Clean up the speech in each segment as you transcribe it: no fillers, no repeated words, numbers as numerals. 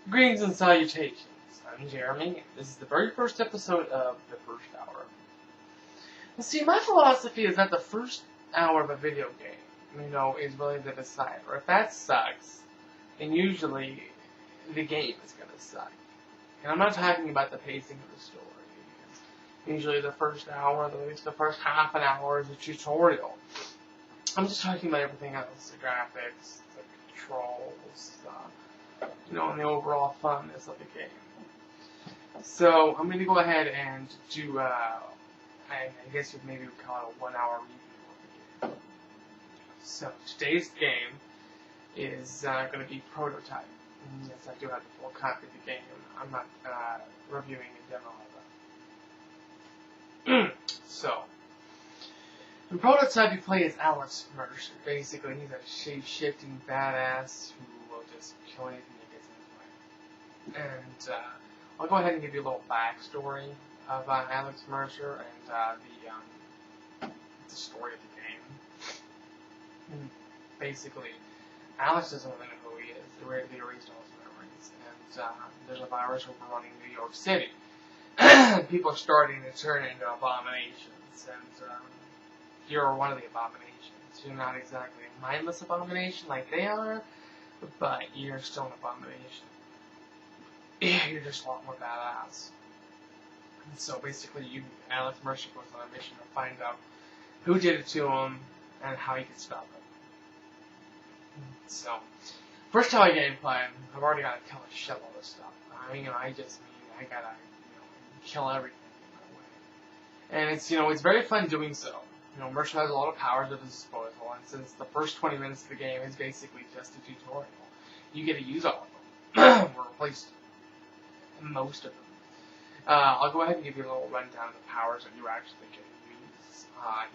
Greetings and salutations. I'm Jeremy, and this is the very first episode of the first hour. And see, my philosophy is that the first hour of a video game, is really the decider. If that sucks, then usually the game is going to suck. And I'm not talking about the pacing of the story. Usually the first hour, at least the first half an hour, is a tutorial. I'm just talking about everything else, the graphics, the controls, and the overall funness of the game. So I'm going to go ahead and do, I guess maybe we call it a 1 hour review of the game. So today's game is going to be Prototype. And yes, I do have the full copy of the game. I'm not reviewing a demo of it. So, in Prototype you play as Alex Mercer. Basically, he's a shape-shifting badass who will just kill anything that gets in his way. And I'll go ahead and give you a little backstory of Alex Mercer and the story of the game. And basically, Alex doesn't really know who he is. They erased all his memories. And there's a virus overrunning New York City. People are starting to turn into abominations. And you're one of the abominations. You're not exactly a mindless abomination like they are, but you're still an abomination. You're just a lot more badass. And so basically, Alex Mercer goes on a mission to find out who did it to him and how he could stop it. So, first hour gameplay, I've already got to kill a shitload of stuff. I gotta, kill everything in my way. And it's very fun doing so. Mercer has a lot of powers at his disposal, and since the first 20 minutes of the game is basically just a tutorial, you get to use all of them, or at least most of them. I'll go ahead and give you a little rundown of the powers that you actually can use.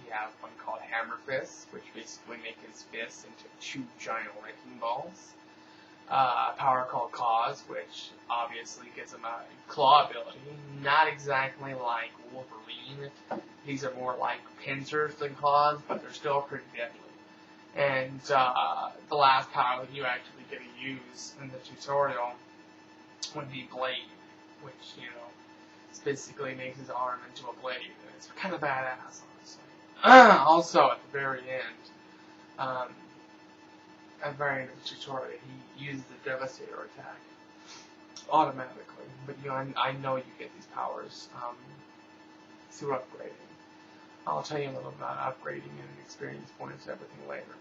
He has one called Hammer Fists, which basically make his fists into 2 giant wrecking balls. A power called Claws, which obviously gives him a claw ability. Not exactly like Wolverine. These are more like pincers than claws, but they're still pretty deadly. And the last power that you actually get to use in the tutorial would be Blade, which, basically makes his arm into a blade. And it's kind of badass, honestly. Also, at the very end, at the very end of the tutorial, he uses the Devastator attack automatically. But I know you get these powers through upgrading. I'll tell you a little about upgrading and experience points and everything later.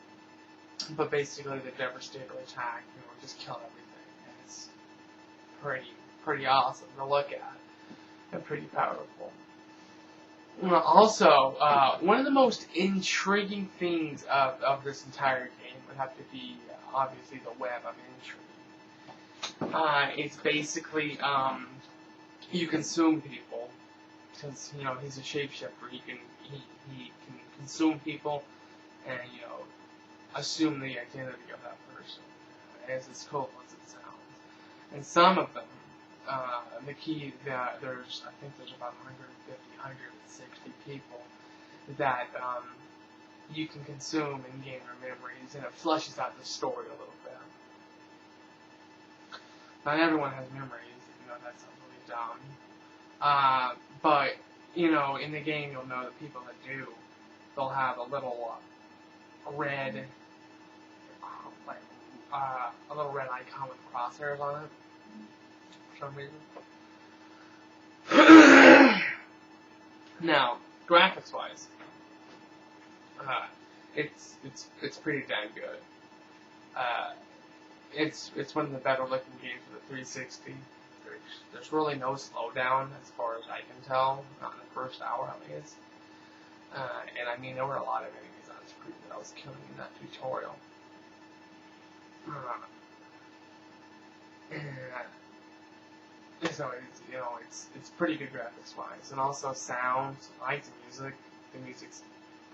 But basically, the Devastator attack, just kill everything. And it's pretty awesome to look at and pretty powerful. Also, one of the most intriguing things of this entire game would have to be, obviously, the web of intrigue. It's basically, you consume people, since, he's a shapeshifter. He can consume people and, assume the identity of that person, as cool as it sounds. And some of them, I think there's about 150, 160 people that you can consume and gain their memories, and it flushes out the story a little bit. Not everyone has memories, that sounds really dumb. But, in the game you'll know that people that do, they'll have a little red icon with crosshairs on it. For some reason. Now, graphics-wise, it's pretty damn good. It's one of the better-looking games for the 360. There's really no slowdown as far as I can tell, not in the first hour at least. And there were a lot of enemies on screen that I was killing in that tutorial. So it's pretty good graphics-wise, and also sound. I like the music. The music's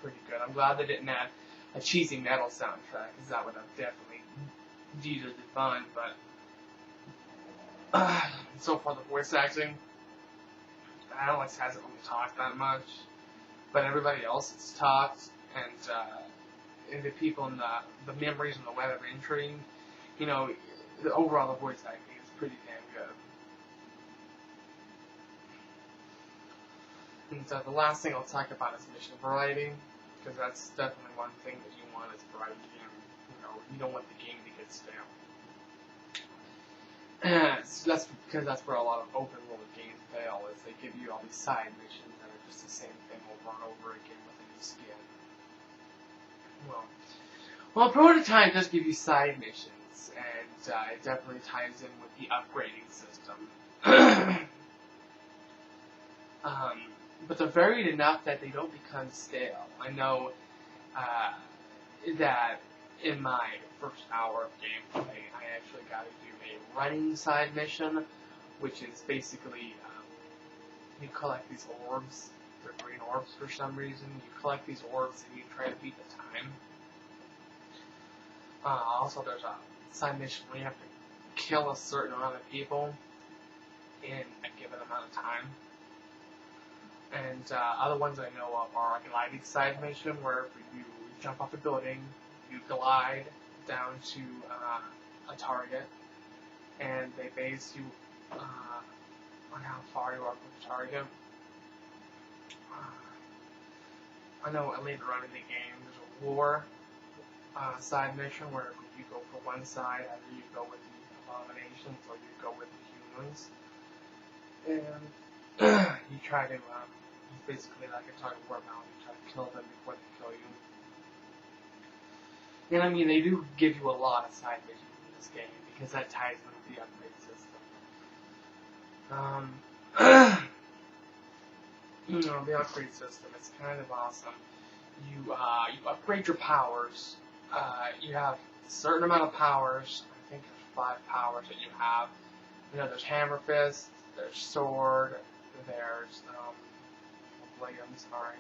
pretty good. I'm glad they didn't add a cheesy metal soundtrack, because that would have definitely deterred the fun. But so far, the voice acting, Alex hasn't really talked that much, but everybody else has talked, and the people in the memories and the web of intrigue, overall the voice acting is pretty damn good. And so the last thing I'll talk about is mission variety, because that's definitely one thing that you want is variety, and you don't want the game to get stale. And so that's because that's where a lot of open world games fail, is they give you all these side missions that are just the same thing over and over again with a new skin. Well, Prototype does give you side missions, and it definitely ties in with the upgrading system. But they're varied enough that they don't become stale. I know that in my first hour of gameplay, I actually got to do a running side mission, which is basically you collect these orbs. They're green orbs for some reason. You collect these orbs and you try to beat the time. Also, there's a side mission where you have to kill a certain amount of people in a given amount of time. And other ones I know of are a gliding side mission where you jump off a building, you glide down to a target, and they base you on how far you are from the target. I know later on in the game there's a war side mission where you go for one side, either you go with the abominations or you go with the humans. And you try to, it's basically like a tug of war battle, you try to kill them before they kill you. And I mean, they do give you a lot of side missions in this game, because that ties in with the upgrade system. The upgrade system is kind of awesome. You upgrade your powers. You have a certain amount of powers. I think there's 5 powers that you have. There's Hammer Fist, there's Sword, there's Blade, I'm sorry.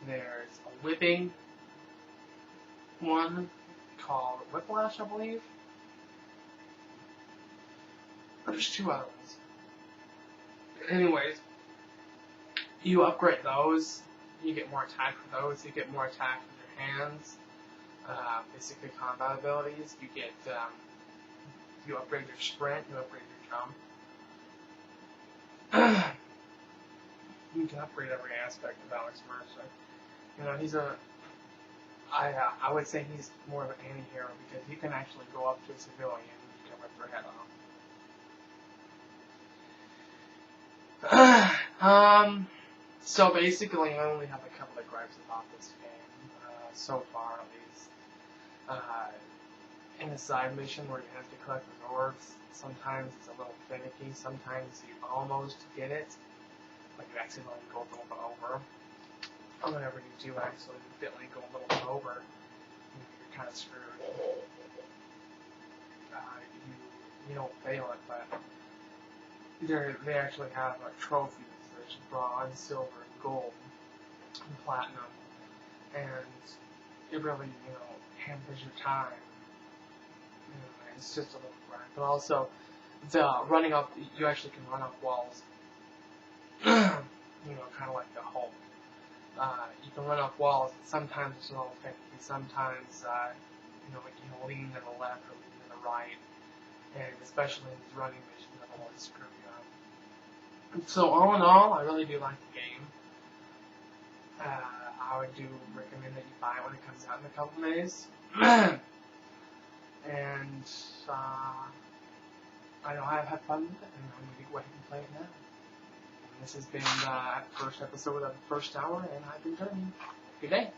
There's a whipping one called Whiplash, I believe. Or there's 2 other ones. Anyways, you upgrade those. You get more attack for those. You get more attack with your hands. Basically combat abilities. You get, you upgrade your sprint, you upgrade your jump. You can upgrade every aspect of Alex Mercer. He's I would say he's more of an anti-hero, because you can actually go up to a civilian and you can rip their head off. So basically I only have a couple of gripes about this game, so far at least. In the side mission where you have to collect the orbs, sometimes it's a little finicky, sometimes you almost get it, but you accidentally go a little bit over. Or whenever you do accidentally go a little bit over, you're kind of screwed. You don't fail it, but they actually have trophies. There's bronze, silver, and gold, and platinum, and it really, hampers your time. It's just a little grind. But also, running up, you actually can run up walls. Kind of like the Hulk. You can run up walls, and sometimes it's a little finicky. Sometimes, you lean to the left or lean to the right. And especially in these running missions, it'll always screw you up. So all in all, I really do like the game. I would recommend that you buy it when it comes out in a couple days. And I know I've had fun with it, and I'm going to go ahead and play it now. And this has been the first episode of the first hour, and I've been Jeremy. Good day.